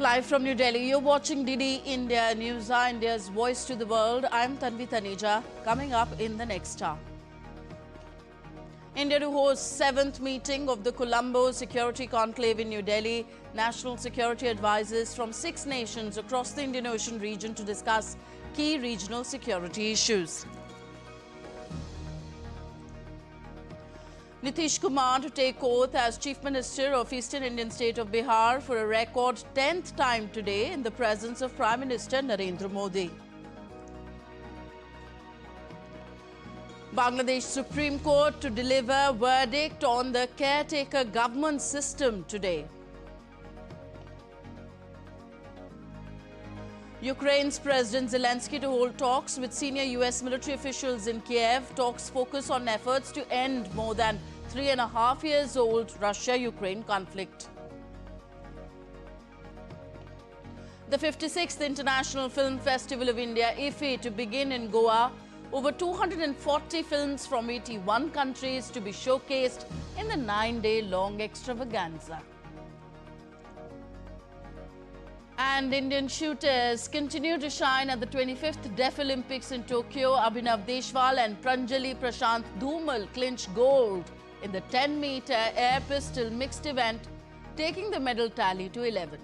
Live from New Delhi, you're watching DD India Newshour, India's voice to the world. I'm Tanvi Taneja. Coming up in the next hour. India to host 7th meeting of the Columbo Security Conclave in New Delhi. National security advisors from 6 nations across the Indian Ocean region to discuss key regional security issues. Nitish Kumar to take oath as Chief Minister of Eastern Indian state of Bihar for a record 10th time today in the presence of Prime Minister Narendra Modi. Bangladesh Supreme Court to deliver verdict on the caretaker government system today. Ukraine's President Zelensky to hold talks with senior US military officials in Kyiv. Talks focus on efforts to end more than 3.5 years old Russia-Ukraine conflict. The 56th International Film Festival of India, IFFI, to begin in Goa. Over 240 films from 81 countries to be showcased in the 9-day-long extravaganza. And Indian shooters continue to shine at the 25th Deaflympics in Tokyo. Abhinav, Deshwal and Pranjali Prashant clinched gold in the 10-meter air pistol mixed event, taking the medal tally to 11.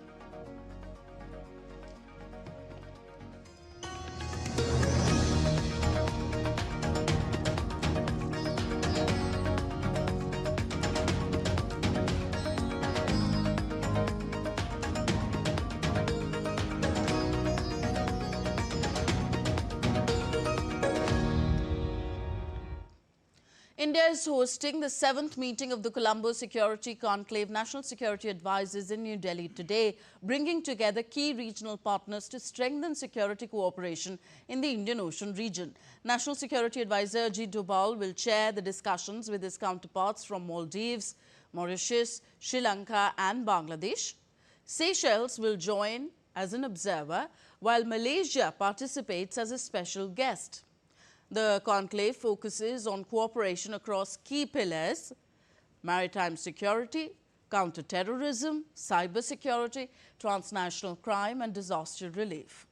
India is hosting the 7th meeting of the Colombo Security Conclave National Security Advisors in New Delhi today, bringing together key regional partners to strengthen security cooperation in the Indian Ocean region. National Security Advisor Ajit Doval will chair the discussions with his counterparts from Maldives, Mauritius, Sri Lanka and Bangladesh. Seychelles will join as an observer, while Malaysia participates as a special guest. The conclave focuses on cooperation across key pillars: maritime security, counter-terrorism, cyber-security, transnational crime and disaster relief.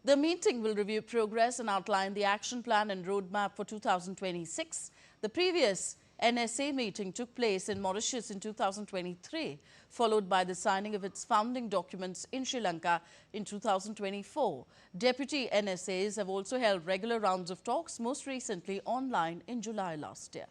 The meeting will review progress and outline the action plan and roadmap for 2026. The previous NSA meeting took place in Mauritius in 2023, followed by the signing of its founding documents in Sri Lanka in 2024. Deputy NSAs have also held regular rounds of talks, most recently online in July last year.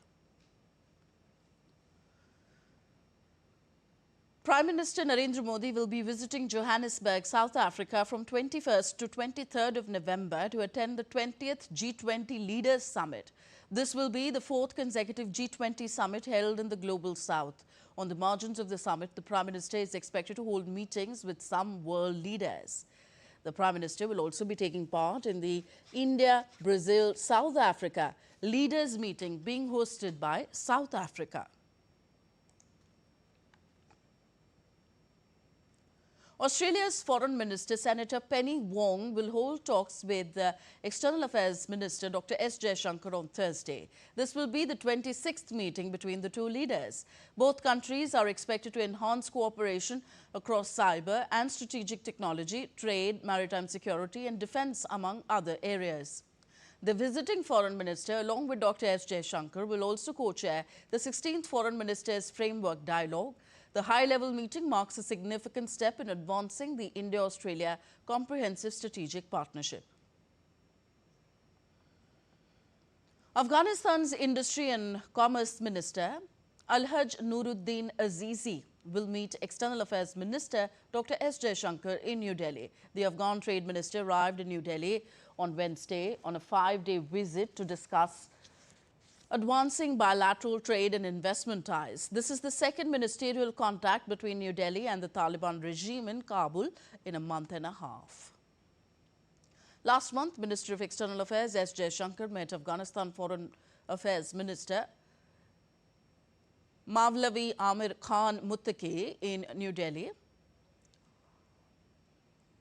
Prime Minister Narendra Modi will be visiting Johannesburg, South Africa from 21st to 23rd of November to attend the 20th G20 Leaders Summit. This will be the 4th consecutive G20 summit held in the Global South. On the margins of the summit, the Prime Minister is expected to hold meetings with some world leaders. The Prime Minister will also be taking part in the India, Brazil, South Africa leaders meeting being hosted by South Africa. Australia's Foreign Minister, Senator Penny Wong, will hold talks with External Affairs Minister Dr. S. Jaishankar on Thursday. This will be the 26th meeting between the two leaders. Both countries are expected to enhance cooperation across cyber and strategic technology, trade, maritime security and defence, among other areas. The visiting Foreign Minister, along with Dr. S. Jaishankar, will also co-chair the 16th Foreign Ministers Framework Dialogue. The high-level meeting marks a significant step in advancing the India-Australia Comprehensive Strategic Partnership. Afghanistan's Industry and Commerce Minister, Alhaj Nuruddin Azizi, will meet External Affairs Minister Dr. S. Jaishankar in New Delhi. The Afghan Trade Minister arrived in New Delhi on Wednesday on a 5-day visit to discuss advancing bilateral trade and investment ties. This is the second ministerial contact between New Delhi and the Taliban regime in Kabul in a month and a half. Last month, Minister of External Affairs S. Jaishankar met Afghanistan Foreign Affairs Minister Mavlavi Amir Khan Muttaqi in New Delhi.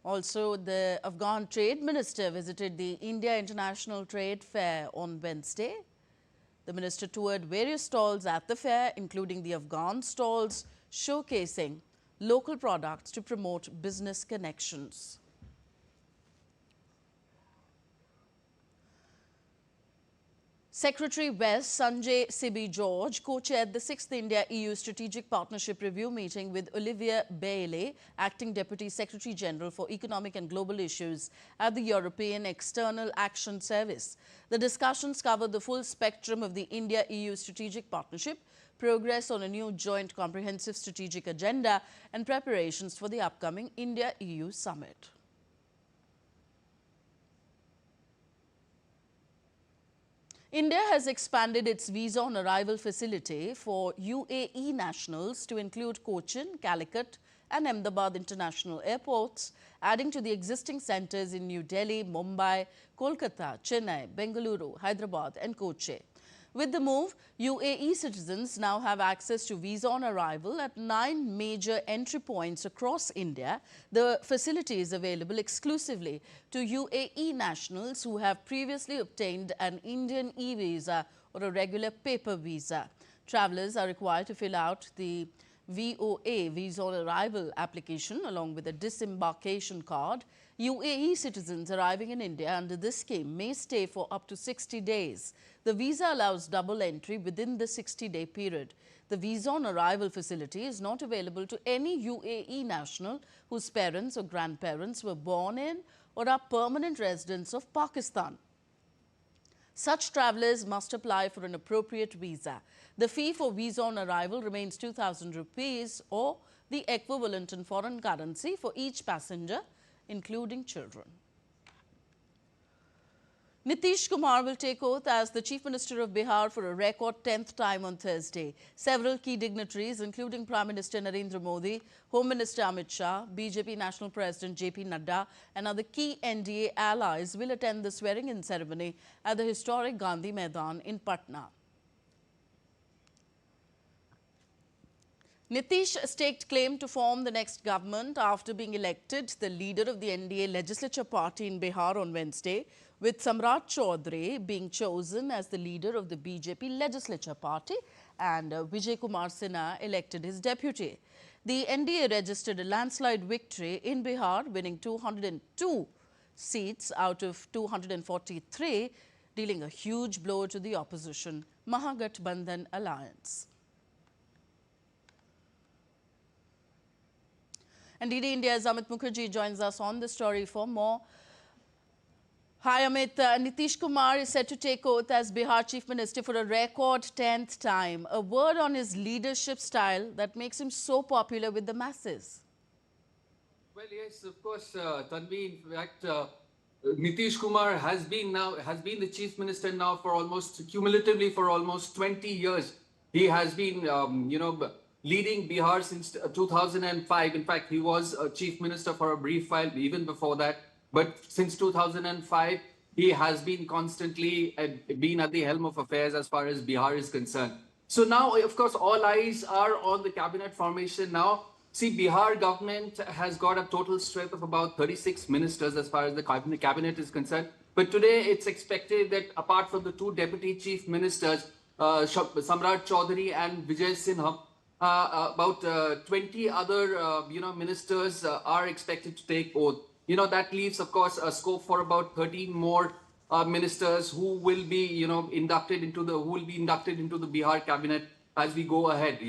Also, the Afghan Trade Minister visited the India International Trade Fair on Wednesday. The minister toured various stalls at the fair, including the Afghan stalls showcasing local products to promote business connections. Secretary West Sanjay Sibi George co-chaired the 6th India-EU Strategic Partnership Review meeting with Olivier Bailey, Acting Deputy Secretary-General for Economic and Global Issues at the European External Action Service. The discussions covered the full spectrum of the India-EU Strategic Partnership, progress on a new joint comprehensive strategic agenda, and preparations for the upcoming India-EU summit. India has expanded its visa on arrival facility for UAE nationals to include Cochin, Calicut and Ahmedabad international airports, adding to the existing centres in New Delhi, Mumbai, Kolkata, Chennai, Bengaluru, Hyderabad and Kochi. With the move, UAE citizens now have access to visa on arrival at 9 major entry points across India. The facility is available exclusively to UAE nationals who have previously obtained an Indian e-visa or a regular paper visa. Travellers are required to fill out the VOA visa on arrival application along with a disembarkation card. UAE citizens arriving in India under this scheme may stay for up to 60 days. The visa allows double entry within the 60-day period. The visa on arrival facility is not available to any UAE national whose parents or grandparents were born in or are permanent residents of Pakistan. Such travellers must apply for an appropriate visa. The fee for visa on arrival remains 2,000 rupees or the equivalent in foreign currency for each passenger, including children. Nitish Kumar will take oath as the Chief Minister of Bihar for a record 10th time on Thursday. Several key dignitaries, including Prime Minister Narendra Modi, Home Minister Amit Shah, BJP National President JP Nadda and other key NDA allies will attend the swearing-in ceremony at the historic Gandhi Maidan in Patna. Nitish staked claim to form the next government after being elected the leader of the NDA legislature party in Bihar on Wednesday, with Samrat Chaudhary being chosen as the leader of the BJP legislature party and Vijay Kumar Sinha elected his deputy. The NDA registered a landslide victory in Bihar, winning 202 seats out of 243, dealing a huge blow to the opposition Mahagathbandhan alliance. And DD India's Amit Mukherjee joins us on the story for more. Hi Amit, Nitish Kumar is set to take oath as Bihar Chief Minister for a record 10th time. A word on his leadership style that makes him so popular with the masses. Well, yes, of course, Tanvi. In fact, Nitish Kumar has been the Chief Minister now for cumulatively for almost 20 years. He has been, leading Bihar since 2005. In fact, he was Chief Minister for a brief while even before that. But since 2005, he has been constantly been at the helm of affairs as far as Bihar is concerned. So now, of course, all eyes are on the cabinet formation now. See, Bihar government has got a total strength of about 36 ministers as far as the cabinet is concerned. But today, it's expected that apart from the 2 deputy chief ministers, Samrat Chaudhary and Vijay Sinha, about 20 other, ministers are expected to take oath. That leaves, of course, a scope for about 13 more ministers who will be, inducted into the Bihar cabinet as we go ahead.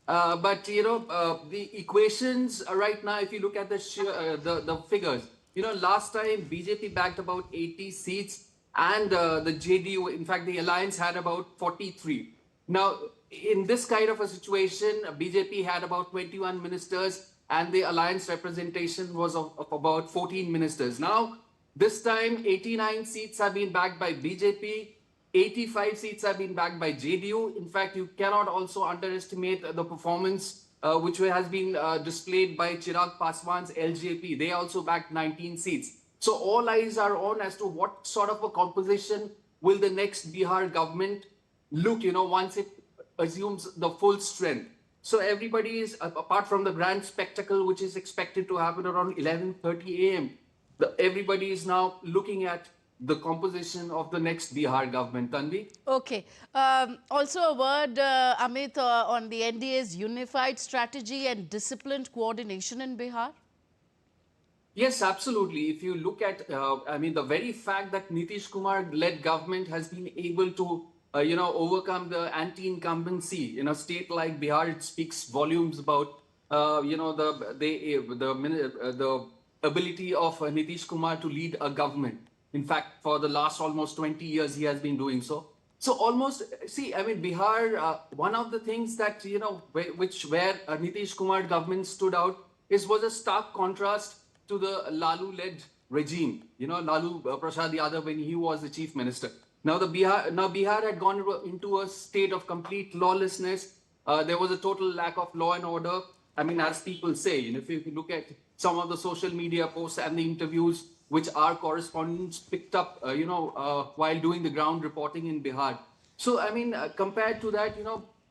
But the equations right now, if you look at the figures, last time BJP backed about 80 seats, and the JDU, in fact, the alliance had about 43. Now, in this kind of a situation, BJP had about 21 ministers. And the alliance representation was of about 14 ministers. Now, this time, 89 seats have been backed by BJP, 85 seats have been backed by JDU. In fact, you cannot also underestimate the performance which has been displayed by Chirag Paswan's LJP. They also backed 19 seats. So all eyes are on as to what sort of a composition will the next Bihar government look, once it assumes the full strength. So everybody is, apart from the grand spectacle, which is expected to happen around 11:30 a.m., everybody is now looking at the composition of the next Bihar government. Tanvi? Okay. Also a word, Amit, on the NDA's unified strategy and disciplined coordination in Bihar. Yes, absolutely. If you look at, the very fact that Nitish Kumar-led government has been able to, overcome the anti-incumbency in a state like Bihar, it speaks volumes about, the ability of Nitish Kumar to lead a government. In fact, for the last almost 20 years, he has been doing so. So almost, Bihar, one of the things that, where Nitish Kumar government stood out was a stark contrast to the Lalu-led regime, Lalu Prasad Yadav when he was the chief minister. Now Bihar had gone into a state of complete lawlessness. There was a total lack of law and order. I mean, as people say, if you look at some of the social media posts and the interviews which our correspondents picked up, while doing the ground reporting in Bihar. So, compared to that,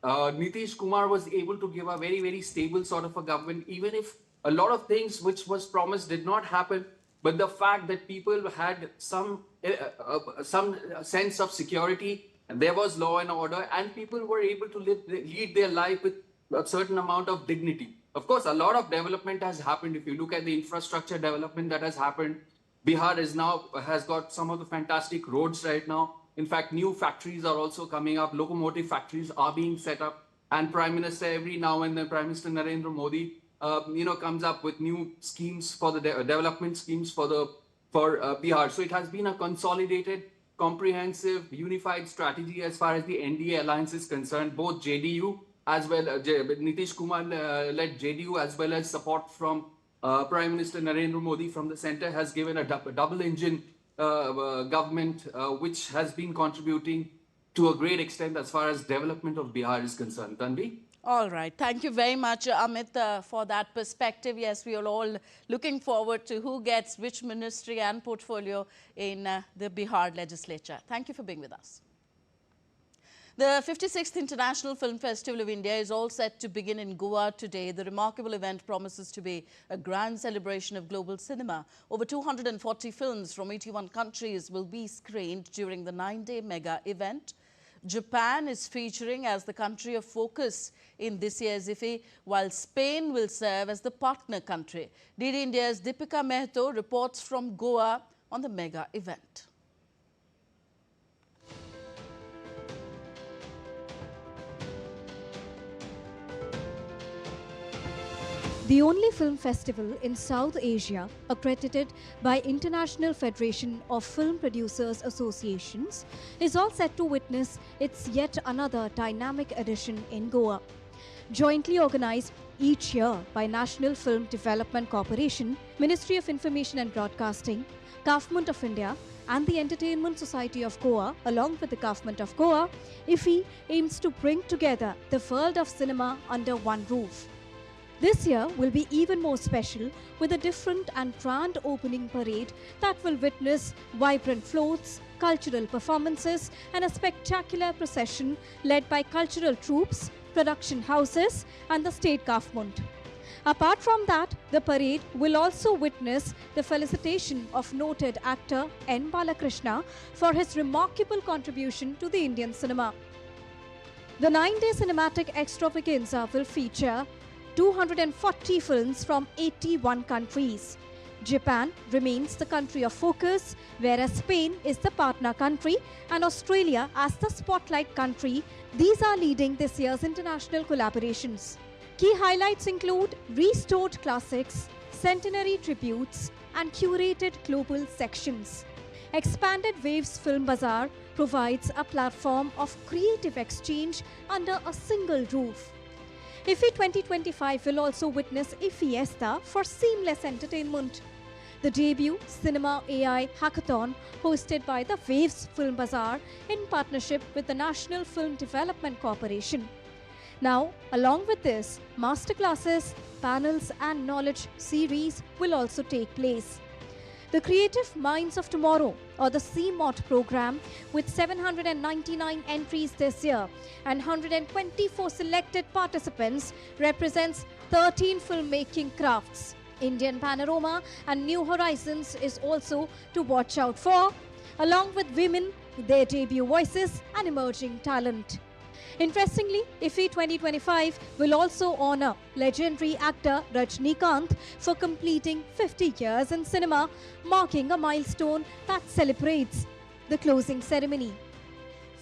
Nitish Kumar was able to give a very, very stable sort of a government, even if a lot of things which was promised did not happen, but the fact that people had some sense of security, and there was law and order, and people were able to lead their life with a certain amount of dignity. Of course, a lot of development has happened. If you look at the infrastructure development that has happened, Bihar has got some of the fantastic roads right now. In fact, new factories are also coming up. Locomotive factories are being set up, and Prime Minister every now and then, Prime Minister Narendra Modi, comes up with new schemes for the development schemes for Bihar. So it has been a consolidated, comprehensive, unified strategy as far as the NDA alliance is concerned. Both JDU as well, Nitish Kumar led JDU, as well as support from Prime Minister Narendra Modi from the center, has given a double engine government, which has been contributing to a great extent as far as development of Bihar is concerned. Tanvi? All right. Thank you very much, Amit, for that perspective. Yes, we are all looking forward to who gets which ministry and portfolio in the Bihar legislature. Thank you for being with us. The 56th International Film Festival of India is all set to begin in Goa today. The remarkable event promises to be a grand celebration of global cinema. Over 240 films from 81 countries will be screened during the 9-day mega event. Japan is featuring as the country of focus in this year's IFFI, while Spain will serve as the partner country. DD India's Deepika Mehto reports from Goa on the mega event. The only film festival in South Asia accredited by International Federation of Film Producers Associations is all set to witness its yet another dynamic edition in Goa. Jointly organized each year by National Film Development Corporation, Ministry of Information and Broadcasting, Government of India and the Entertainment Society of Goa, along with the Government of Goa, IFFI aims to bring together the world of cinema under one roof. This year will be even more special with a different and grand opening parade that will witness vibrant floats, cultural performances and a spectacular procession led by cultural troupes, production houses and the state government. Apart from that, the parade will also witness the felicitation of noted actor N. Balakrishna for his remarkable contribution to the Indian cinema. The 9-day cinematic extravaganza will feature 240 films from 81 countries. Japan remains the country of focus, whereas Spain is the partner country and Australia as the spotlight country. These are leading this year's international collaborations. Key highlights include restored classics, centenary tributes, and curated global sections. Expanded Waves Film Bazaar provides a platform of creative exchange under a single roof. IFFI 2025 will also witness IFFIesta for seamless entertainment. The debut Cinema AI Hackathon, hosted by the Waves Film Bazaar in partnership with the National Film Development Corporation. Now, along with this, masterclasses, panels and knowledge series will also take place. The Creative Minds of Tomorrow, or the CMOT program, with 799 entries this year and 124 selected participants, represents 13 filmmaking crafts. Indian Panorama and New Horizons is also to watch out for. along with women, their debut voices and emerging talent. Interestingly, IFFI 2025 will also honor legendary actor Rajnikant for completing 50 years in cinema, marking a milestone that celebrates the closing ceremony.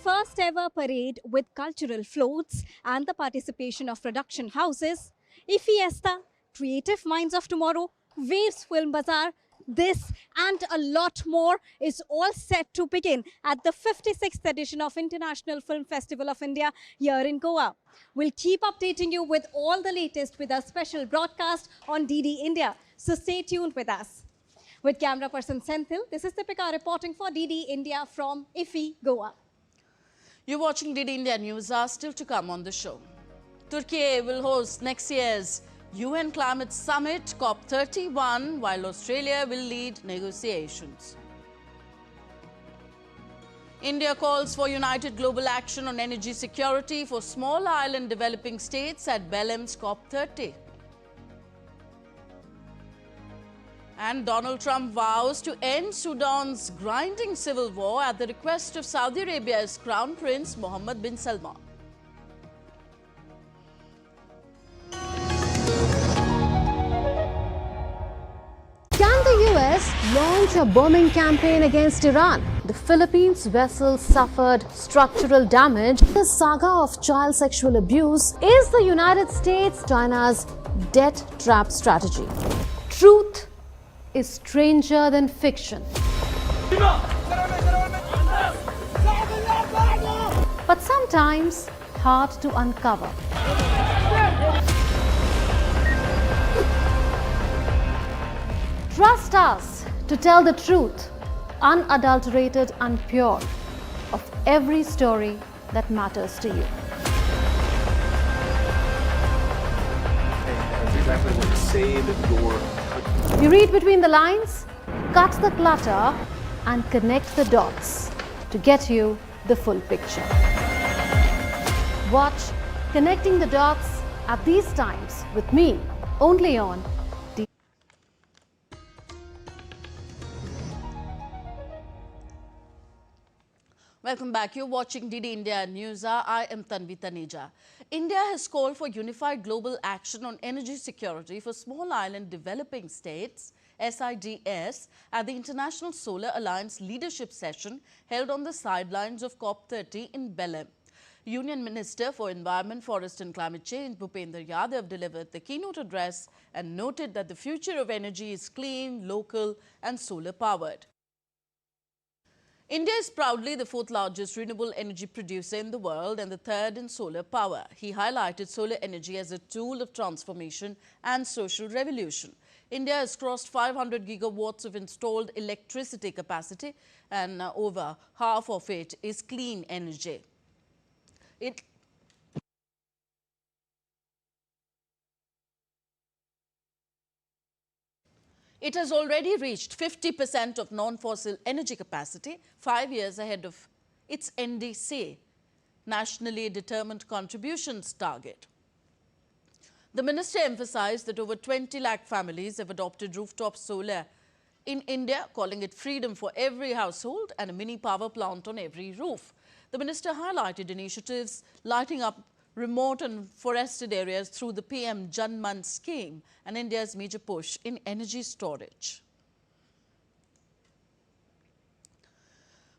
First ever parade with cultural floats and the participation of production houses, IFFI, Creative Minds of Tomorrow, Waves Film Bazaar, this and a lot more is all set to begin at the 56th edition of International Film Festival of India here in Goa. We'll keep updating you with all the latest with our special broadcast on DD India. So stay tuned with us. With camera person Senthil, this is Deepika reporting for DD India from IFFI, Goa. You're watching DD India News. Are still to come on the show. Turkey will host next year's UN Climate Summit COP31, while Australia will lead negotiations. India calls for united global action on energy security for small island developing states at Bellem's COP30. And Donald Trump vows to end Sudan's grinding civil war at the request of Saudi Arabia's Crown Prince Mohammed bin Salman. Can the US launch a bombing campaign against Iran? The Philippines vessel suffered structural damage. The saga of child sexual abuse is the United States China's debt trap strategy. Truth is stranger than fiction. But sometimes hard to uncover. Trust us to tell the truth, unadulterated and pure, of every story that matters to you. That's exactly what save your. You read between the lines, cut the clutter, and connect the dots to get you the full picture. Watch Connecting the Dots at these times with me, only on Welcome back. You're watching DD India News. I am Tanvi Taneja. India has called for unified global action on energy security for small island developing states, SIDS, at the International Solar Alliance Leadership Session held on the sidelines of COP30 in Belém. Union Minister for Environment, Forest and Climate Change, Bhupender Yadav, delivered the keynote address and noted that the future of energy is clean, local and solar-powered. India is proudly the fourth largest renewable energy producer in the world and the third in solar power. He highlighted solar energy as a tool of transformation and social revolution. India has crossed 500 gigawatts of installed electricity capacity and over half of it is clean energy. It has already reached 50% of non-fossil energy capacity, 5 years ahead of its NDC, Nationally Determined Contributions target. The minister emphasized that over 20 lakh families have adopted rooftop solar in India, calling it freedom for every household and a mini power plant on every roof. The minister highlighted initiatives lighting up remote and forested areas through the PM Jan Man scheme and India's major push in energy storage.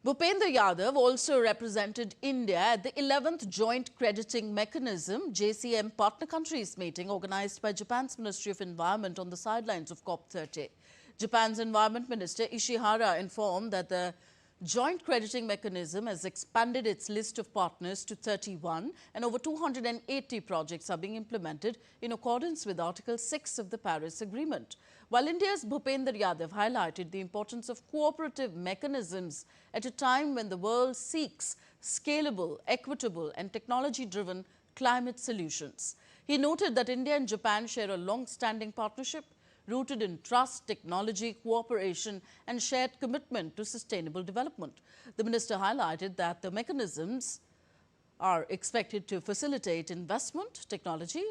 Bhupender Yadav also represented India at the 11th Joint Crediting Mechanism JCM Partner Countries meeting organized by Japan's Ministry of Environment on the sidelines of COP30. Japan's Environment Minister Ishihara informed that the Joint Crediting Mechanism has expanded its list of partners to 31 and over 280 projects are being implemented in accordance with Article 6 of the Paris Agreement. While India's Bhupender Yadav highlighted the importance of cooperative mechanisms at a time when the world seeks scalable, equitable and technology-driven climate solutions. He noted that India and Japan share a long-standing partnership rooted in trust, technology, cooperation and shared commitment to sustainable development. The minister highlighted that the mechanisms are expected to facilitate investment, technology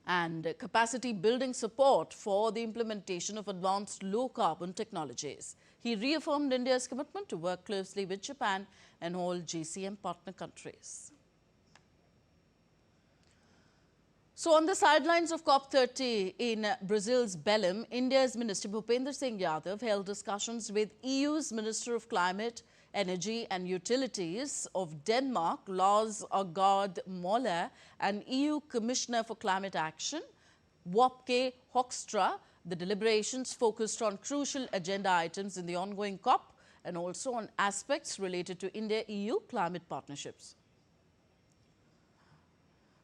and capacity building support for the implementation of advanced low-carbon technologies. He reaffirmed India's commitment to work closely with Japan and all GCM partner countries. So, on the sidelines of COP30 in Brazil's Belém, India's Minister Bhupender Singh Yadav held discussions with EU's Minister of Climate, Energy and Utilities of Denmark, Lars Ågaard Moller, and EU Commissioner for Climate Action, Wopke Hoekstra. The deliberations focused on crucial agenda items in the ongoing COP and also on aspects related to India-EU climate partnerships.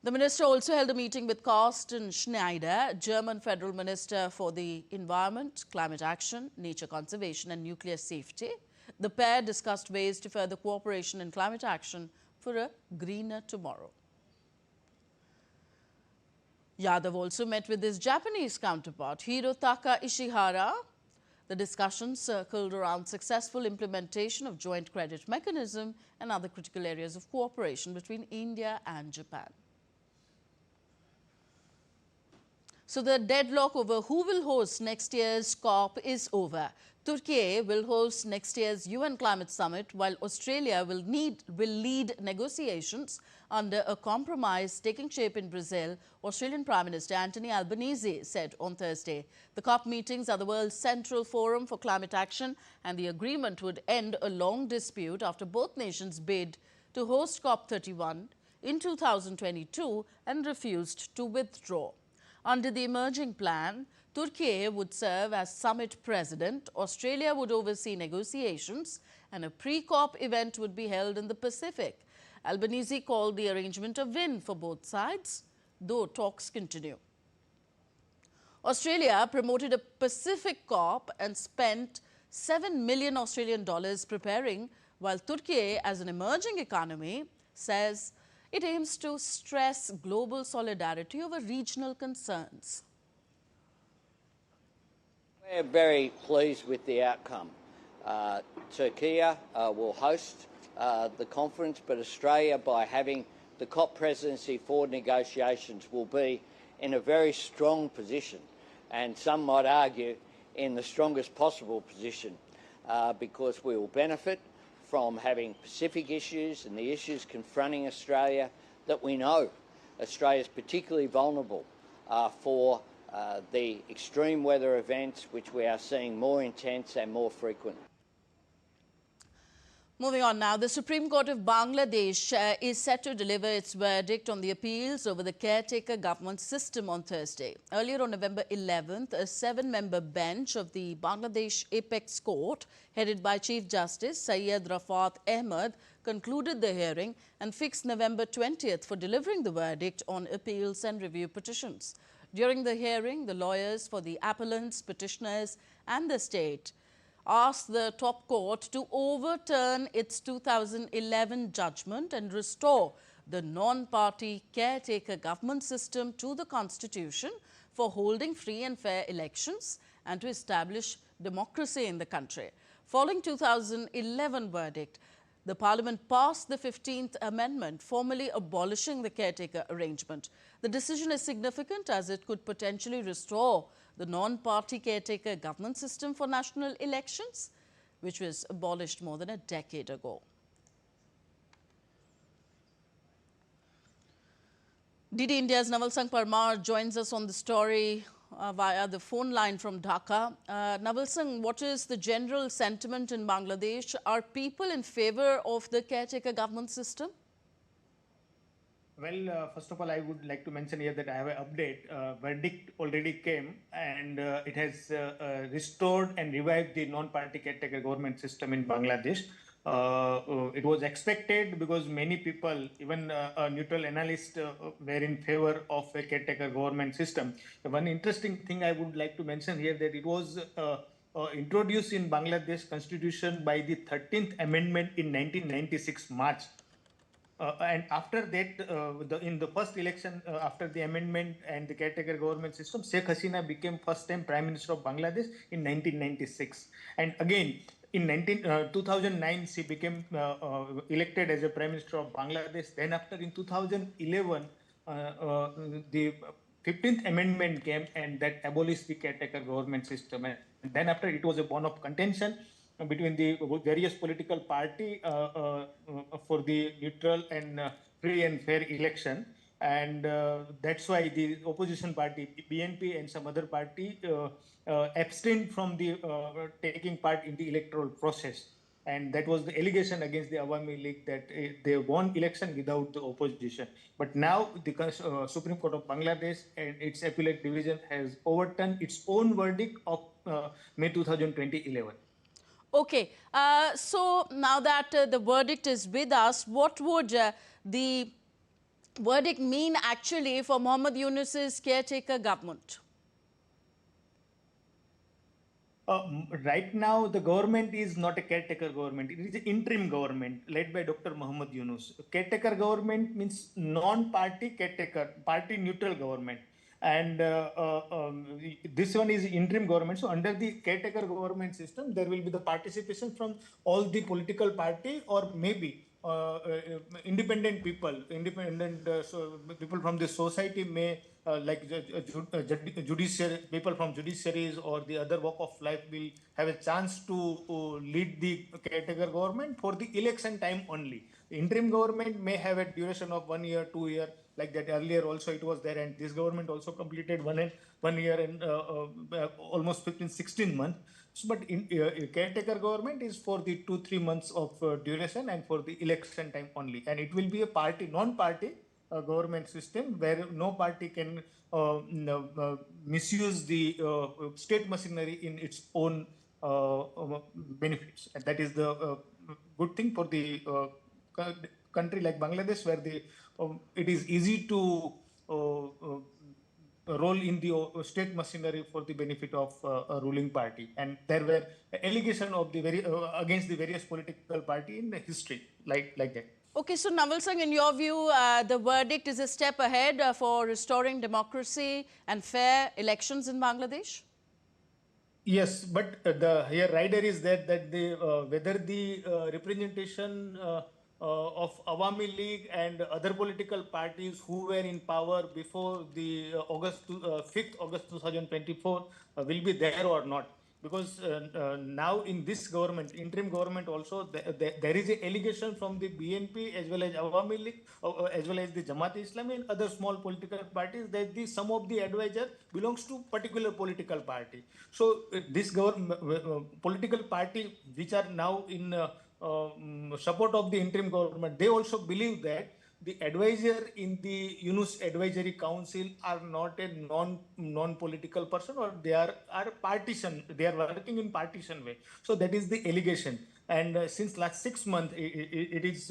The minister also held a meeting with Carsten Schneider, German Federal Minister for the Environment, Climate Action, Nature Conservation and Nuclear Safety. The pair discussed ways to further cooperation in climate action for a greener tomorrow. Yadav also met with his Japanese counterpart, Hirotaka Ishihara. The discussions circled around successful implementation of joint credit mechanism and other critical areas of cooperation between India and Japan. So the deadlock over who will host next year's COP is over. Turkey will host next year's UN Climate Summit, while Australia will lead negotiations under a compromise taking shape in Brazil, Australian Prime Minister Anthony Albanese said on Thursday. The COP meetings are the world's central forum for climate action, and the agreement would end a long dispute after both nations bid to host COP31 in 2022 and refused to withdraw. Under the emerging plan, Turkey would serve as summit president, Australia would oversee negotiations, and a pre-COP event would be held in the Pacific. Albanese called the arrangement a win for both sides, though talks continue. Australia promoted a Pacific COP and spent $7 million Australian dollars preparing, while Turkey, as an emerging economy, says it aims to stress global solidarity over regional concerns. We're very pleased with the outcome. Turkey will host the conference, but Australia, by having the COP presidency for negotiations, will be in a very strong position, and some might argue in the strongest possible position, because we will benefit from having Pacific issues and the issues confronting Australia that we know Australia is particularly vulnerable for the extreme weather events which we are seeing more intense and more frequent. Moving on now, the Supreme Court of Bangladesh is set to deliver its verdict on the appeals over the caretaker government system on Thursday. Earlier on November 11th, a 7-member bench of the Bangladesh Apex Court, headed by Chief Justice Syed Rafat Ahmed, concluded the hearing and fixed November 20th for delivering the verdict on appeals and review petitions. During the hearing, the lawyers for the appellants, petitioners and the state asked the top court to overturn its 2011 judgment and restore the non-party caretaker government system to the constitution for holding free and fair elections and to establish democracy in the country. Following 2011 verdict, the parliament passed the 15th Amendment, formally abolishing the caretaker arrangement. The decision is significant as it could potentially restore the non-party caretaker government system for national elections, which was abolished more than a decade ago. DD India's Naval Singh Parmar joins us on the story via the phone line from Dhaka. Naval Singh, what is the general sentiment in Bangladesh? Are people in favor of the caretaker government system? Well, first of all, I would like to mention here that I have an update. Verdict already came, and it has restored and revived the non-party caretaker government system in Bangladesh. It was expected because many people, even neutral analysts, were in favor of a caretaker government system. One interesting thing I would like to mention here that it was introduced in Bangladesh Constitution by the 13th Amendment in 1996 March. And after that, in the first election after the amendment and the caretaker government system, Sheikh Hasina became first-time Prime Minister of Bangladesh in 1996. And again, in 2009, she became elected as a Prime Minister of Bangladesh. Then after, in 2011, the 15th Amendment came and that abolished the caretaker government system. And then after, it was a bone of contention. between the various political party for the neutral and free and fair election. And that's why the opposition party, BNP and some other party abstained from the taking part in the electoral process. And that was the allegation against the Awami League that they won election without the opposition. But now the Supreme Court of Bangladesh and its appellate division has overturned its own verdict of May 2011. Okay, so now that the verdict is with us, what would the verdict mean actually for Mohammad Yunus's caretaker government? Right now, the government is not a caretaker government. It is an interim government led by Dr. Mohammad Yunus. Caretaker government means non-party caretaker, party-neutral government. And this one is interim government. So under the caretaker government system, there will be the participation from all the political party or maybe independent people, people from the society may like judiciary, people from judiciaries or the other walk of life will have a chance to lead the caretaker government for the election time only. The interim government may have a duration of 1 year, 2 year, like that earlier also it was there, and this government also completed 1 year and almost 15-16 months. But caretaker government is for the 2-3 months of duration and for the election time only, and it will be a non-party government system where no party can misuse the state machinery in its own benefits, and that is the good thing for the country like Bangladesh, where it is easy to role in the state machinery for the benefit of a ruling party. And there were allegations of the against the various political party in the history like that. Okay, so Naval Singh, in your view, the verdict is a step ahead for restoring democracy and fair elections in Bangladesh? Yes, but the here rider is that whether the representation of Awami League and other political parties who were in power before the 5th August 2024 will be there or not. Because now in this government, interim government also, there is an allegation from the BNP as well as Awami League, as well as the Jamaat-e-Islami and other small political parties that some of the advisor belongs to particular political party. So this political party which are now in support of the interim government, they also believe that the advisor in the Yunus Advisory Council are not a non-political person, or they are partisan. They are working in partisan way. So that is the allegation. And since last 6 months, it is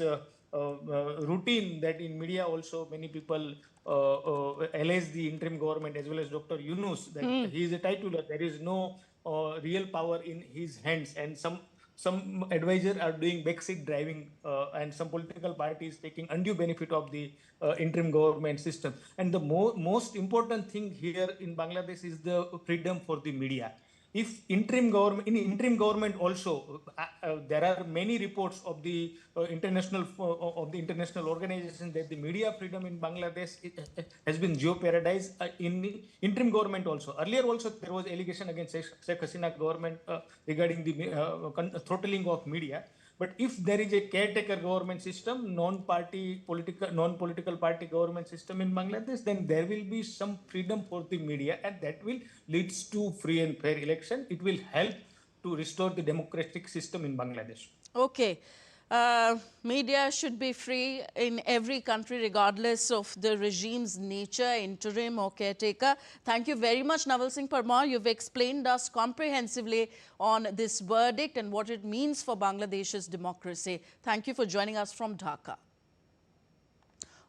routine that in media also many people allege the interim government as well as Dr. Yunus that he is a titular. There is no real power in his hands, and some advisors are doing backseat driving, and some political parties taking undue benefit of the interim government system. And the most important thing here in Bangladesh is the freedom for the media. If interim government also, there are many reports of the international organization that the media freedom in Bangladesh has been jeopardized in the interim government also. Earlier also there was allegation against Sheikh Hasina government regarding the throttling of media. But if there is a caretaker government system, non-political party government system in Bangladesh, then there will be some freedom for the media, and that will leads to free and fair election. It will help to restore the democratic system in Bangladesh. Okay. Media should be free in every country regardless of the regime's nature, interim or caretaker. Thank you very much, Naval Singh Parmar. You've explained us comprehensively on this verdict and what it means for Bangladesh's democracy. Thank you for joining us from Dhaka.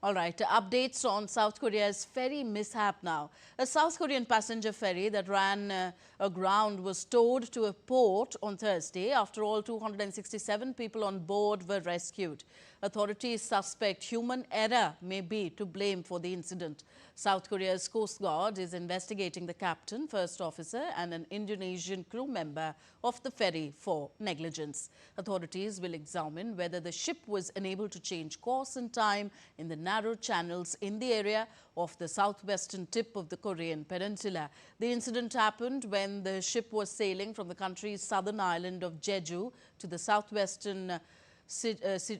All right, updates on South Korea's ferry mishap now. A South Korean passenger ferry that ran aground was towed to a port on Thursday. After all, 267 people on board were rescued. Authorities suspect human error may be to blame for the incident. South Korea's Coast Guard is investigating the captain, first officer and an Indonesian crew member of the ferry for negligence. Authorities will examine whether the ship was unable to change course in time in the narrow channels in the area of the southwestern tip of the Korean peninsula. The incident happened when the ship was sailing from the country's southern island of Jeju to the southwestern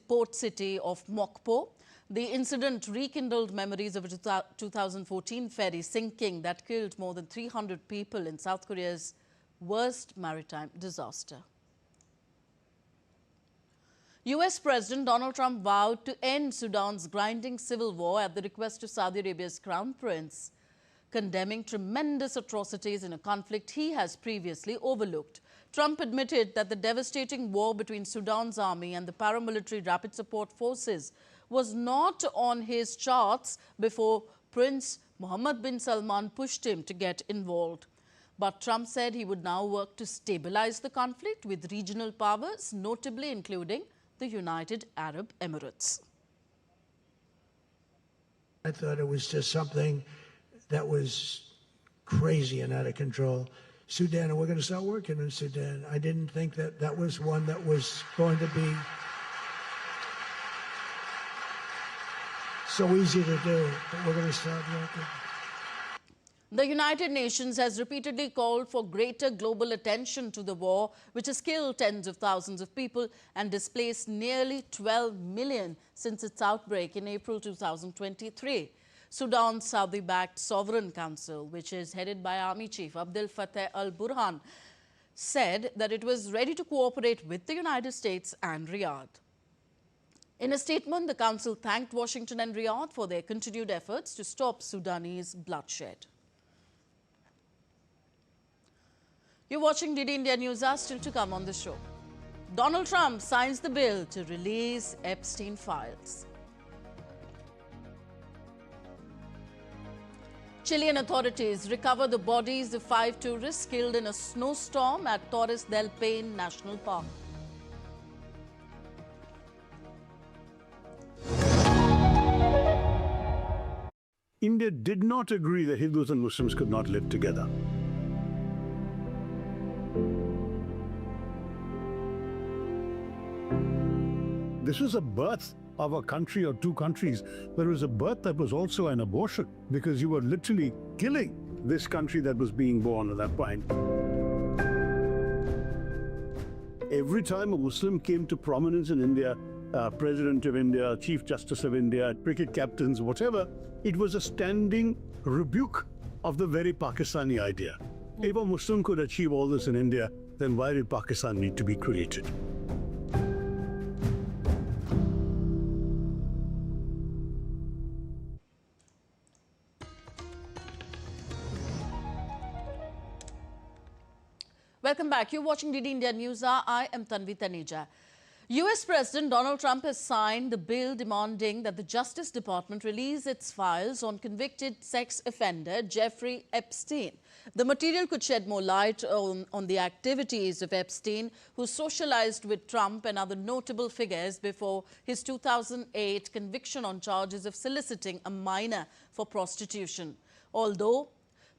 port city of Mokpo. The incident rekindled memories of a 2014 ferry sinking that killed more than 300 people in South Korea's worst maritime disaster. US President Donald Trump vowed to end Sudan's grinding civil war at the request of Saudi Arabia's Crown Prince, condemning tremendous atrocities in a conflict he has previously overlooked. Trump admitted that the devastating war between Sudan's army and the paramilitary rapid support forces was not on his charts before Prince Mohammed bin Salman pushed him to get involved. But Trump said he would now work to stabilize the conflict with regional powers, notably including the United Arab Emirates. I thought it was just something that was crazy and out of control. Sudan, and we're going to start working in Sudan. I didn't think that that was one that was going to be so easy to do, but we're going to start working. The United Nations has repeatedly called for greater global attention to the war, which has killed tens of thousands of people and displaced nearly 12 million since its outbreak in April 2023. Sudan's Saudi-backed Sovereign Council, which is headed by Army Chief Abdel Fattah al-Burhan, said that it was ready to cooperate with the United States and Riyadh. In a statement, the Council thanked Washington and Riyadh for their continued efforts to stop Sudanese bloodshed. You're watching DD India News. Still to come on the show. Donald Trump signs the bill to release Epstein files. Chilean authorities recover the bodies of 5 tourists killed in a snowstorm at Torres del Paine National Park. India did not agree that Hindus and Muslims could not live together. This was a birth of a country or two countries, but it was a birth that was also an abortion, because you were literally killing this country that was being born at that point. Every time a Muslim came to prominence in India, President of India, Chief Justice of India, cricket captains, whatever, it was a standing rebuke of the very Pakistani idea. If a Muslim could achieve all this in India, then why did Pakistan need to be created? Welcome back. You're watching DD India News. I am Tanvi Taneja. US President Donald Trump has signed the bill demanding that the Justice Department release its files on convicted sex offender Jeffrey Epstein. The material could shed more light on the activities of Epstein, who socialized with Trump and other notable figures before his 2008 conviction on charges of soliciting a minor for prostitution. Although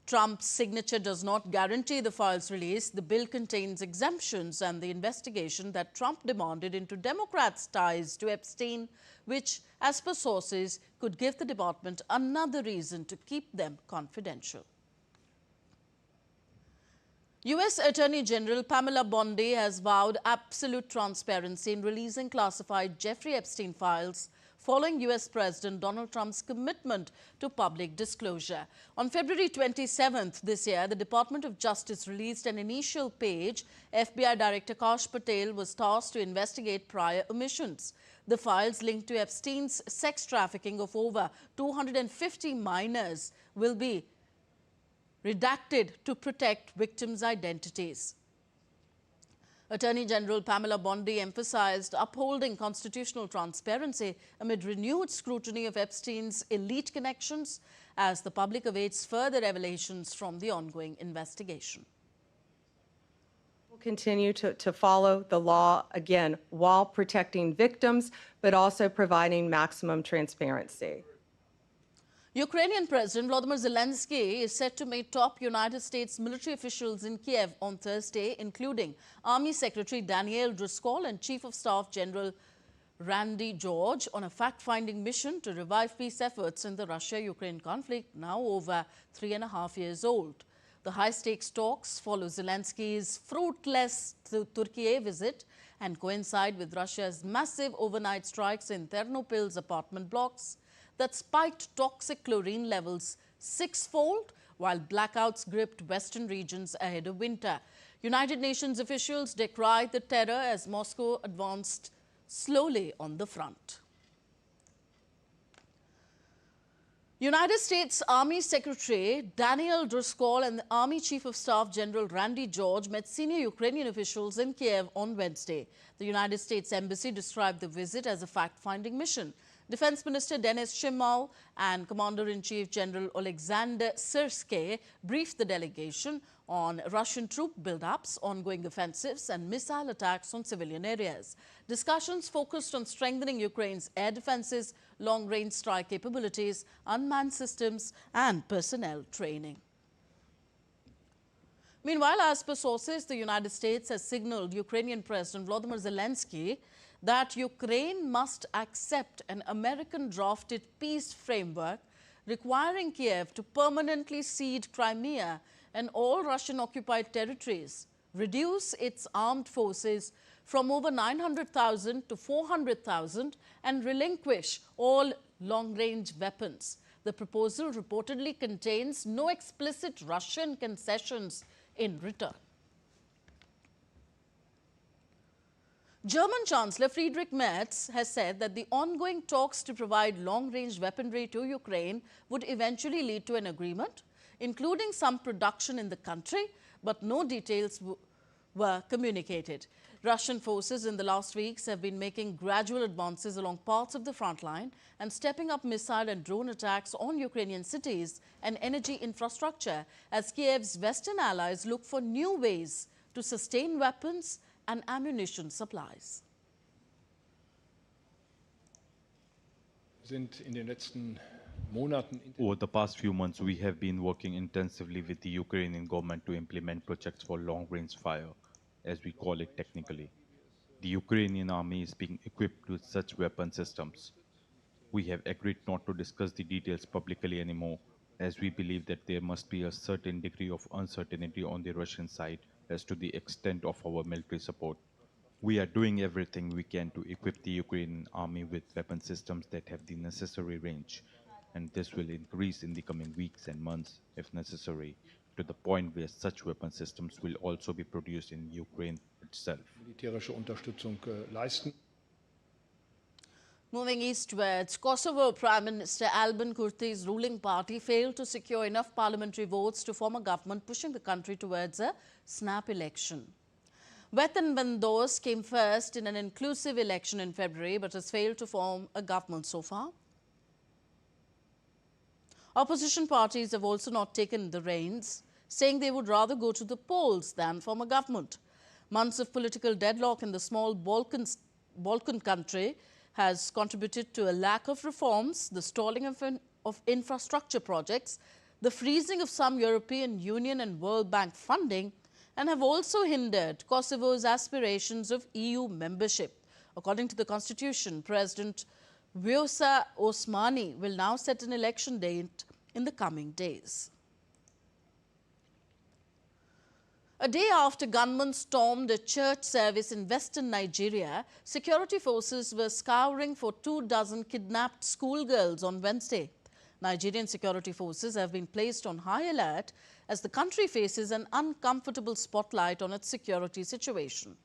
Trump's signature does not guarantee the files release, the bill contains exemptions and the investigation that Trump demanded into Democrats' ties to Epstein, which, as per sources, could give the department another reason to keep them confidential. US Attorney General Pamela Bondi has vowed absolute transparency in releasing classified Jeffrey Epstein files following US President Donald Trump's commitment to public disclosure. On February 27th this year, the Department of Justice released an initial page. FBI Director Kash Patel was tasked to investigate prior omissions. The files linked to Epstein's sex trafficking of over 250 minors will be redacted to protect victims' identities. Attorney General Pamela Bondi emphasized upholding constitutional transparency amid renewed scrutiny of Epstein's elite connections as the public awaits further revelations from the ongoing investigation. continue to follow the law, again, while protecting victims, but also providing maximum transparency. Ukrainian President Volodymyr Zelensky is set to meet top United States military officials in Kyiv on Thursday, including Army Secretary Daniel Driscoll and Chief of Staff General Randy George, on a fact-finding mission to revive peace efforts in the Russia-Ukraine conflict, now over 3.5 years old. The high-stakes talks follow Zelensky's fruitless Turkey visit and coincide with Russia's massive overnight strikes in Ternopil's apartment blocks that spiked toxic chlorine levels sixfold, while blackouts gripped western regions ahead of winter. United Nations officials decried the terror as Moscow advanced slowly on the front. United States Army Secretary Daniel Driscoll and the Army Chief of Staff General Randy George met senior Ukrainian officials in Kyiv on Wednesday. The United States Embassy described the visit as a fact-finding mission. Defense Minister Denis Shmyhal and Commander-in-Chief General Alexander Syrskyi briefed the delegation on Russian troop buildups, ongoing offensives and missile attacks on civilian areas. Discussions focused on strengthening Ukraine's air defenses, long-range strike capabilities, unmanned systems and personnel training. Meanwhile, as per sources, the United States has signaled Ukrainian President Volodymyr Zelensky that Ukraine must accept an American-drafted peace framework requiring Kyiv to permanently cede Crimea and all Russian-occupied territories, reduce its armed forces from over 900,000 to 400,000 and relinquish all long-range weapons. The proposal reportedly contains no explicit Russian concessions in return. German Chancellor Friedrich Merz has said that the ongoing talks to provide long-range weaponry to Ukraine would eventually lead to an agreement, including some production in the country, but no details were communicated. Russian forces in the last weeks have been making gradual advances along parts of the front line and stepping up missile and drone attacks on Ukrainian cities and energy infrastructure as Kyiv's Western allies look for new ways to sustain weapons and ammunition supplies. Over the past few months, we have been working intensively with the Ukrainian government to implement projects for long-range fire, as we call it technically. The Ukrainian army is being equipped with such weapon systems. We have agreed not to discuss the details publicly anymore, as we believe that there must be a certain degree of uncertainty on the Russian side as to the extent of our military support. We are doing everything we can to equip the Ukrainian army with weapon systems that have the necessary range, and this will increase in the coming weeks and months if necessary, to the point where such weapon systems will also be produced in Ukraine itself. Moving eastwards, Kosovo Prime Minister Albin Kurti's ruling party failed to secure enough parliamentary votes to form a government, pushing the country towards a snap election. Vetan Bandos came first in an inclusive election in February, but has failed to form a government so far. Opposition parties have also not taken the reins, saying they would rather go to the polls than form a government. Months of political deadlock in the small Balkan country has contributed to a lack of reforms, the stalling of infrastructure projects, the freezing of some European Union and World Bank funding, and have also hindered Kosovo's aspirations of EU membership. According to the constitution, President Vjosa Osmani will now set an election date in the coming days. A day after gunmen stormed a church service in western Nigeria, security forces were scouring for 24 kidnapped schoolgirls on Wednesday. Nigerian security forces have been placed on high alert as the country faces an uncomfortable spotlight on its security situation.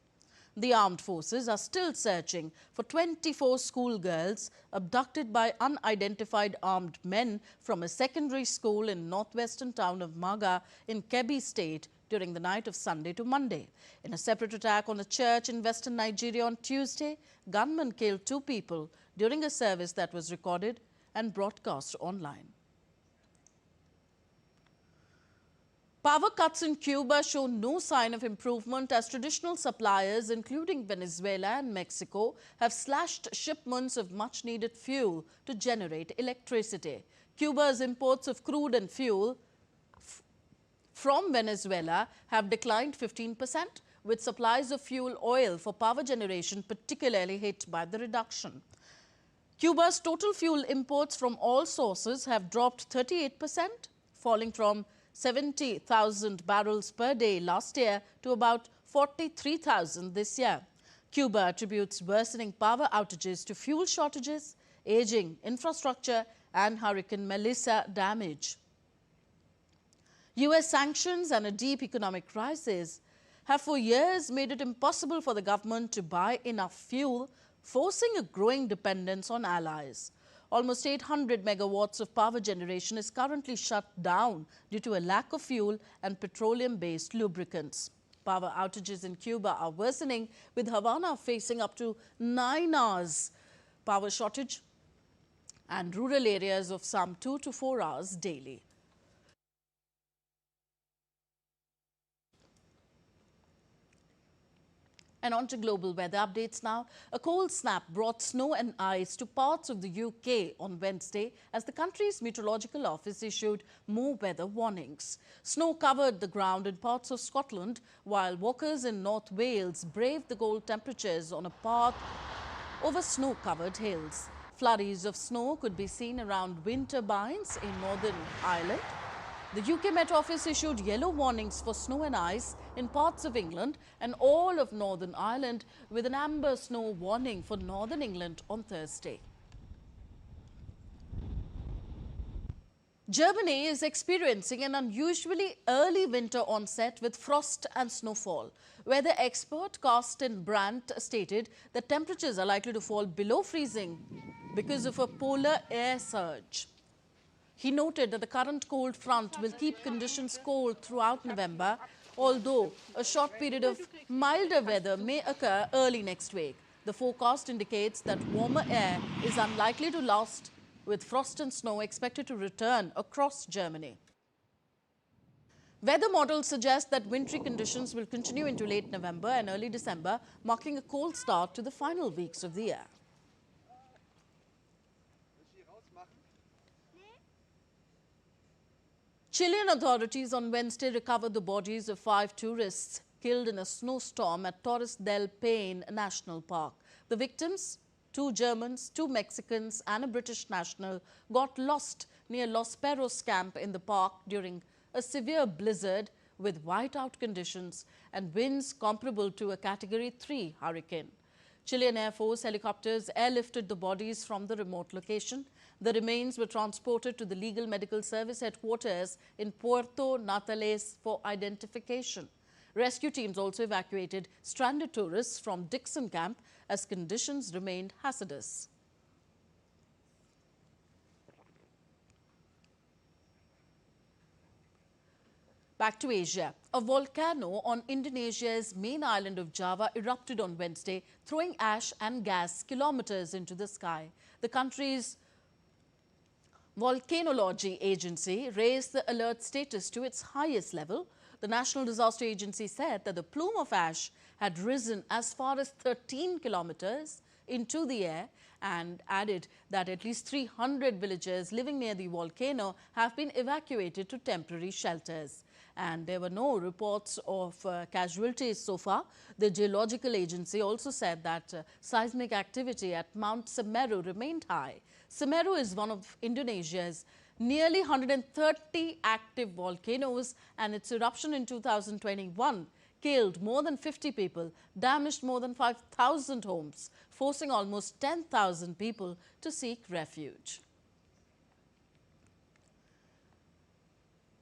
The armed forces are still searching for 24 schoolgirls abducted by unidentified armed men from a secondary school in northwestern town of Maga in Kebbi State during the night of Sunday to Monday. In a separate attack on a church in western Nigeria on Tuesday, gunmen killed 2 people during a service that was recorded and broadcast online. Power cuts in Cuba show no sign of improvement as traditional suppliers, including Venezuela and Mexico, have slashed shipments of much-needed fuel to generate electricity. Cuba's imports of crude and fuel from Venezuela have declined 15%, with supplies of fuel oil for power generation particularly hit by the reduction. Cuba's total fuel imports from all sources have dropped 38%, falling from 70,000 barrels per day last year to about 43,000 this year. Cuba attributes worsening power outages to fuel shortages, aging infrastructure and Hurricane Melissa damage. US sanctions and a deep economic crisis have for years made it impossible for the government to buy enough fuel, forcing a growing dependence on allies. Almost 800 megawatts of power generation is currently shut down due to a lack of fuel and petroleum-based lubricants. Power outages in Cuba are worsening, with Havana facing up to 9 hours power shortage and rural areas of some 2 to 4 hours daily. And on to global weather updates now. A cold snap brought snow and ice to parts of the UK on Wednesday as the country's meteorological office issued more weather warnings. Snow covered the ground in parts of Scotland, while walkers in North Wales braved the cold temperatures on a path over snow-covered hills. Flurries of snow could be seen around wind turbines in Northern Ireland. The UK Met Office issued yellow warnings for snow and ice in parts of England and all of Northern Ireland, with an amber snow warning for Northern England on Thursday. Germany is experiencing an unusually early winter onset with frost and snowfall. Weather expert Carsten Brandt stated that temperatures are likely to fall below freezing because of a polar air surge. He noted that the current cold front will keep conditions cold throughout November, although a short period of milder weather may occur early next week. The forecast indicates that warmer air is unlikely to last, with frost and snow expected to return across Germany. Weather models suggest that wintry conditions will continue into late November and early December, marking a cold start to the final weeks of the year. Chilean authorities on Wednesday recovered the bodies of 5 tourists killed in a snowstorm at Torres del Paine National Park. The victims, 2 Germans, 2 Mexicans and a British national, got lost near Los Perros camp in the park during a severe blizzard with whiteout conditions and winds comparable to a Category 3 hurricane. Chilean Air Force helicopters airlifted the bodies from the remote location. The remains were transported to the Legal Medical Service headquarters in Puerto Natales for identification. Rescue teams also evacuated stranded tourists from Dixon Camp as conditions remained hazardous. Back to Asia. A volcano on Indonesia's main island of Java erupted on Wednesday, throwing ash and gas kilometers into the sky. The country's Volcanology Agency raised the alert status to its highest level. The National Disaster Agency said that the plume of ash had risen as far as 13 kilometers into the air and added that at least 300 villagers living near the volcano have been evacuated to temporary shelters. And there were no reports of casualties so far. The Geological Agency also said that seismic activity at Mount Semeru remained high. Semeru is one of Indonesia's nearly 130 active volcanoes, and its eruption in 2021 killed more than 50 people, damaged more than 5,000 homes, forcing almost 10,000 people to seek refuge.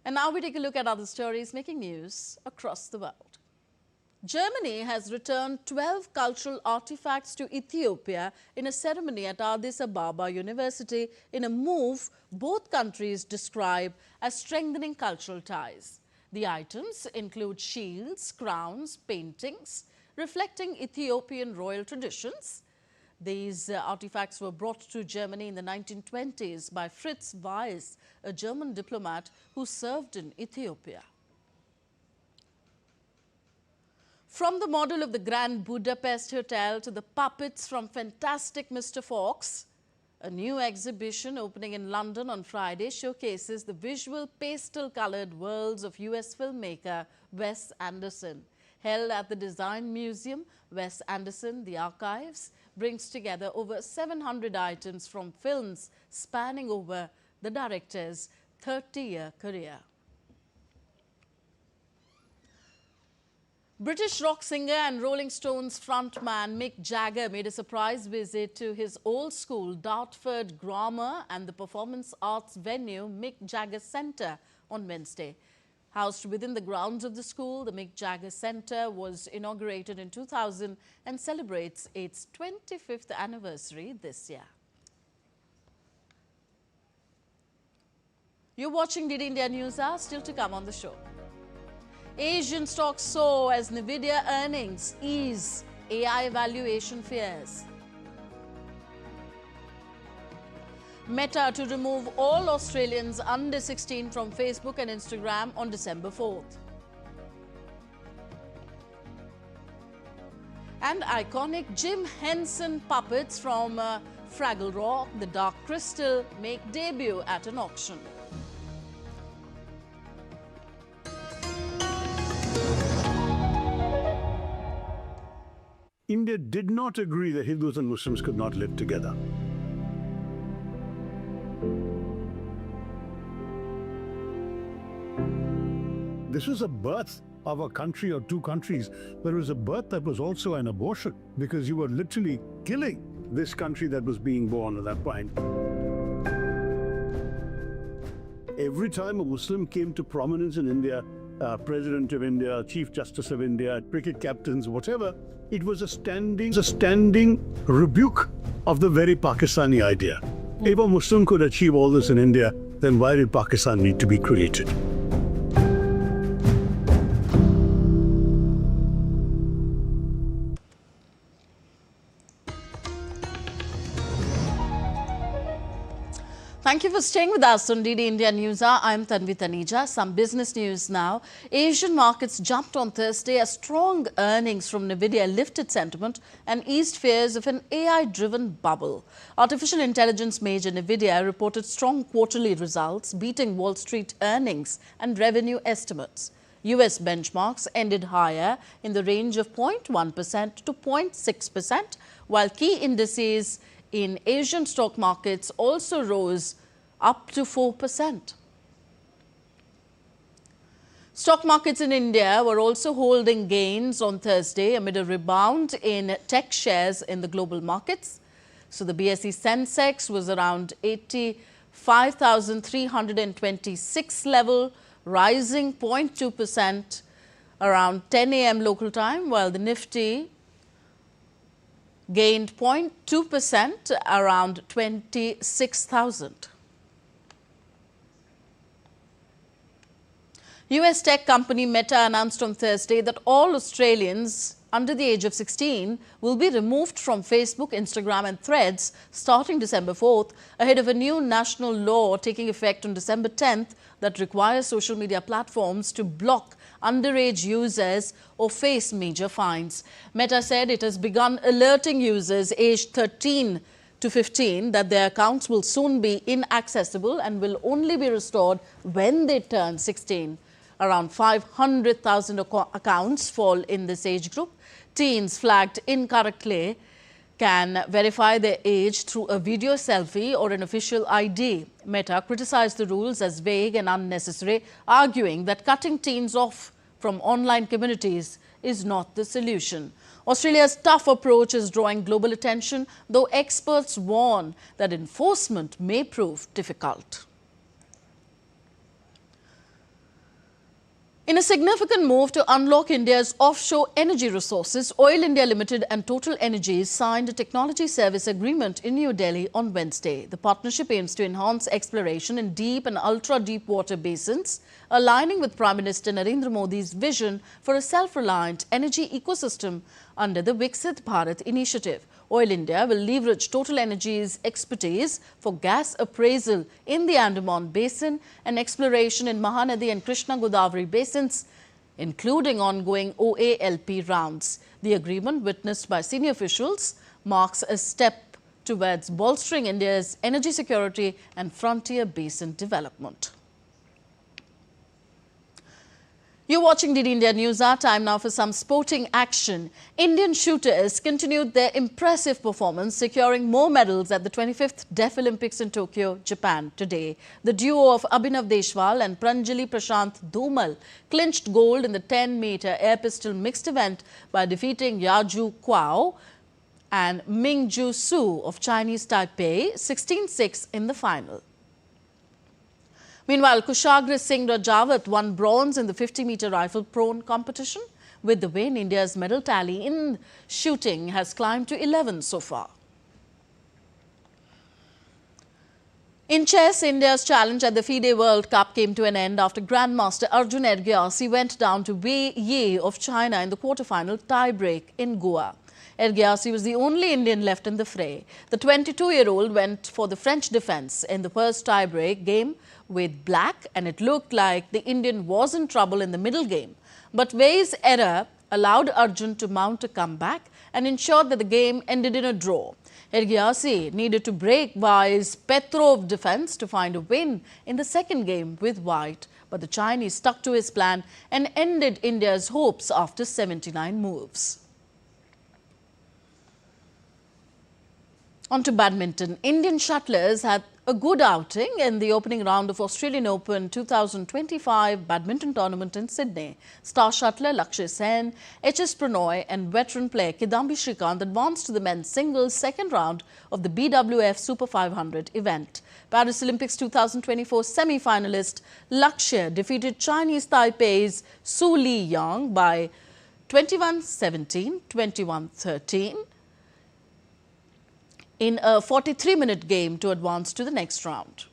And now we take a look at other stories making news across the world. Germany has returned 12 cultural artifacts to Ethiopia in a ceremony at Addis Ababa University in a move both countries describe as strengthening cultural ties. The items include shields, crowns, paintings reflecting Ethiopian royal traditions. These artifacts were brought to Germany in the 1920s by Fritz Weiss, a German diplomat who served in Ethiopia. From the model of the Grand Budapest Hotel to the puppets from Fantastic Mr. Fox, a new exhibition opening in London on Friday showcases the visual pastel-colored worlds of US filmmaker Wes Anderson. Held at the Design Museum, Wes Anderson, The Archives, brings together over 700 items from films spanning over the director's 30-year career. British rock singer and Rolling Stones frontman Mick Jagger made a surprise visit to his old school Dartford Grammar and the performance arts venue Mick Jagger Centre on Wednesday. Housed within the grounds of the school, the Mick Jagger Centre was inaugurated in 2000 and celebrates its 25th anniversary this year. You're watching DD India Newshour, still to come on the show. Asian stocks soar as Nvidia earnings ease AI valuation fears. Meta to remove all Australians under 16 from Facebook and Instagram on December 4th. And iconic Jim Henson puppets from Fraggle Rock, The Dark Crystal, make debut at an auction. India did not agree that Hindus and Muslims could not live together. This was a birth of a country or two countries, but it was a birth that was also an abortion, because you were literally killing this country that was being born at that point. Every time a Muslim came to prominence in India, President of India, Chief Justice of India, cricket captains, whatever, it was a standing rebuke of the very Pakistani idea. If a Muslim could achieve all this in India, then why did Pakistan need to be created? Thank you for staying with us on DD India Newshour. I'm Tanvi Taneja. Some business news now. Asian markets jumped on Thursday as strong earnings from Nvidia lifted sentiment and eased fears of an AI-driven bubble. Artificial intelligence major Nvidia reported strong quarterly results, beating Wall Street earnings and revenue estimates. US benchmarks ended higher in the range of 0.1% to 0.6%, while key indices in Asian stock markets also rose up to 4%. Stock markets in India were also holding gains on Thursday amid a rebound in tech shares in the global markets. So the BSE Sensex was around 85,326 level, rising 0.2% around 10 a.m. local time, while the Nifty gained 0.2% around 26,000. US tech company Meta announced on Thursday that all Australians under the age of 16 will be removed from Facebook, Instagram and Threads starting December 4th, ahead of a new national law taking effect on December 10th that requires social media platforms to block underage users or face major fines. Meta said it has begun alerting users aged 13 to 15 that their accounts will soon be inaccessible and will only be restored when they turn 16. Around 500,000 accounts fall in this age group. Teens flagged incorrectly can verify their age through a video selfie or an official ID. Meta criticized the rules as vague and unnecessary, arguing that cutting teens off from online communities is not the solution. Australia's tough approach is drawing global attention, though experts warn that enforcement may prove difficult. In a significant move to unlock India's offshore energy resources, Oil India Limited and Total Energies signed a technology service agreement in New Delhi on Wednesday. The partnership aims to enhance exploration in deep and ultra-deep water basins, aligning with Prime Minister Narendra Modi's vision for a self-reliant energy ecosystem under the Viksit Bharat initiative. Oil India will leverage Total Energies' expertise for gas appraisal in the Andaman Basin and exploration in Mahanadi and Krishna Godavari basins including ongoing OALP rounds. The agreement, witnessed by senior officials, marks a step towards bolstering India's energy security and frontier basin development. You're watching DD India News. Our time now for some sporting action. Indian shooters continued their impressive performance, securing more medals at the 25th Deaflympics in Tokyo, Japan today. The duo of Abhinav Deshwal and Pranjali Prashant clinched gold in the 10-meter air pistol mixed event by defeating Yaju Kuo and Mingju Su of Chinese Taipei 16-6 in the final. Meanwhile, Kushagra Singh Rajawat won bronze in the 50-meter rifle prone competition. With the win, India's medal tally in shooting has climbed to 11 so far. In chess, India's challenge at the FIDE World Cup came to an end after Grandmaster Arjun Ergyasi went down to Wei Yi of China in the quarterfinal tiebreak in Goa. Ergyasi was the only Indian left in the fray. The 22-year-old went for the French defence in the first tiebreak game with black, and it looked like the Indian was in trouble in the middle game. But Wei's error allowed Arjun to mount a comeback and ensured that the game ended in a draw. Ergyasi needed to break Wei's Petrov defence to find a win in the second game with white, but the Chinese stuck to his plan and ended India's hopes after 79 moves. On to badminton. Indian shuttlers had a good outing in the opening round of Australian Open 2025 badminton tournament in Sydney. Star shuttler Lakshya Sen, HS Pranoy and veteran player Kidambi Shrikant advanced to the men's singles second round of the BWF Super 500 event. Paris Olympics 2024 semi-finalist Lakshya defeated Chinese Taipei's Su Li Yang by 21-17, 21-13. in a 43-minute game to advance to the next round.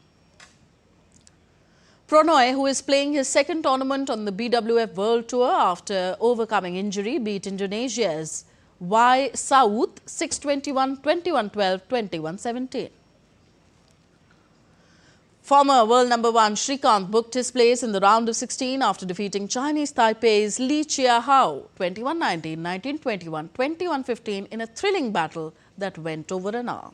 Pranoy, who is playing his second tournament on the BWF World Tour after overcoming injury, beat Indonesia's Y Saud 6-21, 21-12, 21-17. Former world number 1 Shrikant booked his place in the round of 16 after defeating Chinese Taipei's Li Chiahao 21-19, 19-21, 21-15 in a thrilling battle that went over an hour.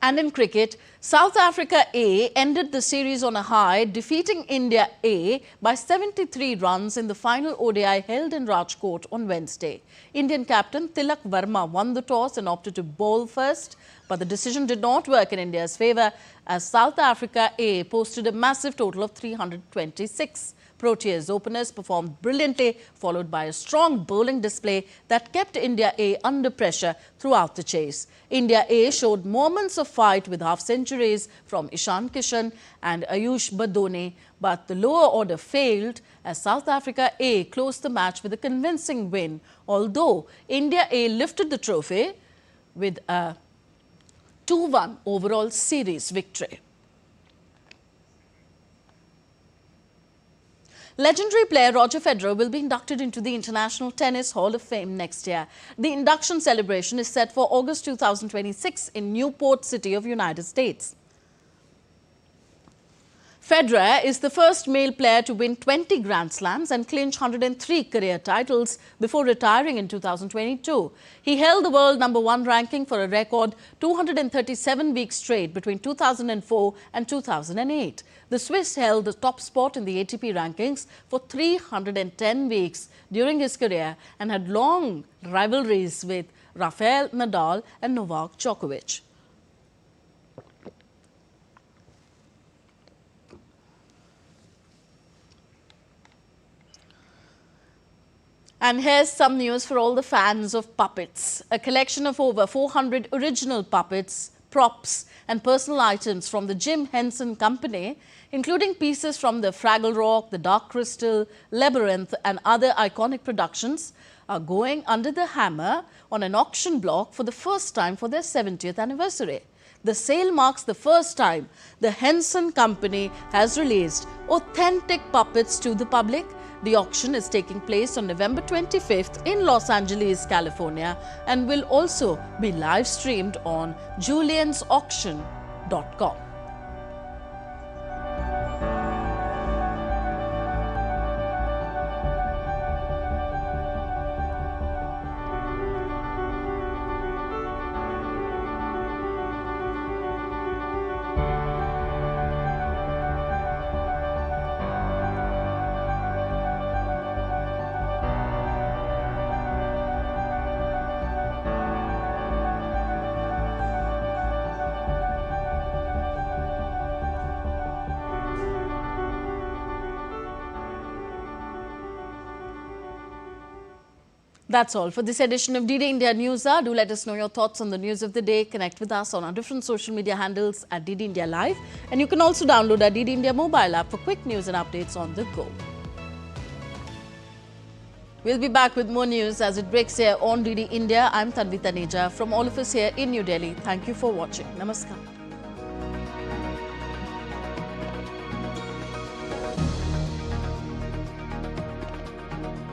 And in cricket, South Africa A ended the series on a high, defeating India A by 73 runs in the final ODI held in Rajkot on Wednesday. Indian captain Tilak Verma won the toss and opted to bowl first, but the decision did not work in India's favour as South Africa A posted a massive total of 326. Proteas openers performed brilliantly, followed by a strong bowling display that kept India A under pressure throughout the chase. India A showed moments of fight with half-centuries from Ishan Kishan and Ayush Badone, but the lower order failed as South Africa A closed the match with a convincing win, although India A lifted the trophy with a 2-1 overall series victory. Legendary player Roger Federer will be inducted into the International Tennis Hall of Fame next year. The induction celebration is set for August 2026 in Newport City of United States. Federer is the first male player to win 20 Grand Slams and clinch 103 career titles before retiring in 2022. He held the world number 1 ranking for a record 237 weeks straight between 2004 and 2008. The Swiss held the top spot in the ATP rankings for 310 weeks during his career and had long rivalries with Rafael Nadal and Novak Djokovic. And here's some news for all the fans of puppets. A collection of over 400 original puppets, props and personal items from the Jim Henson Company, including pieces from the Fraggle Rock, the Dark Crystal, Labyrinth and other iconic productions, are going under the hammer on an auction block for the first time for their 70th anniversary. The sale marks the first time the Henson Company has released authentic puppets to the public. The auction is taking place on November 25th in Los Angeles, California, and will also be live streamed on juliansauction.com. That's all for this edition of DD India Newshour. Do let us know your thoughts on the news of the day. Connect with us on our different social media handles at DD India Live. And you can also download our DD India mobile app for quick news and updates on the go. We'll be back with more news as it breaks here on DD India. I'm Tanvi Taneja. From all of us here in New Delhi, thank you for watching. Namaskar.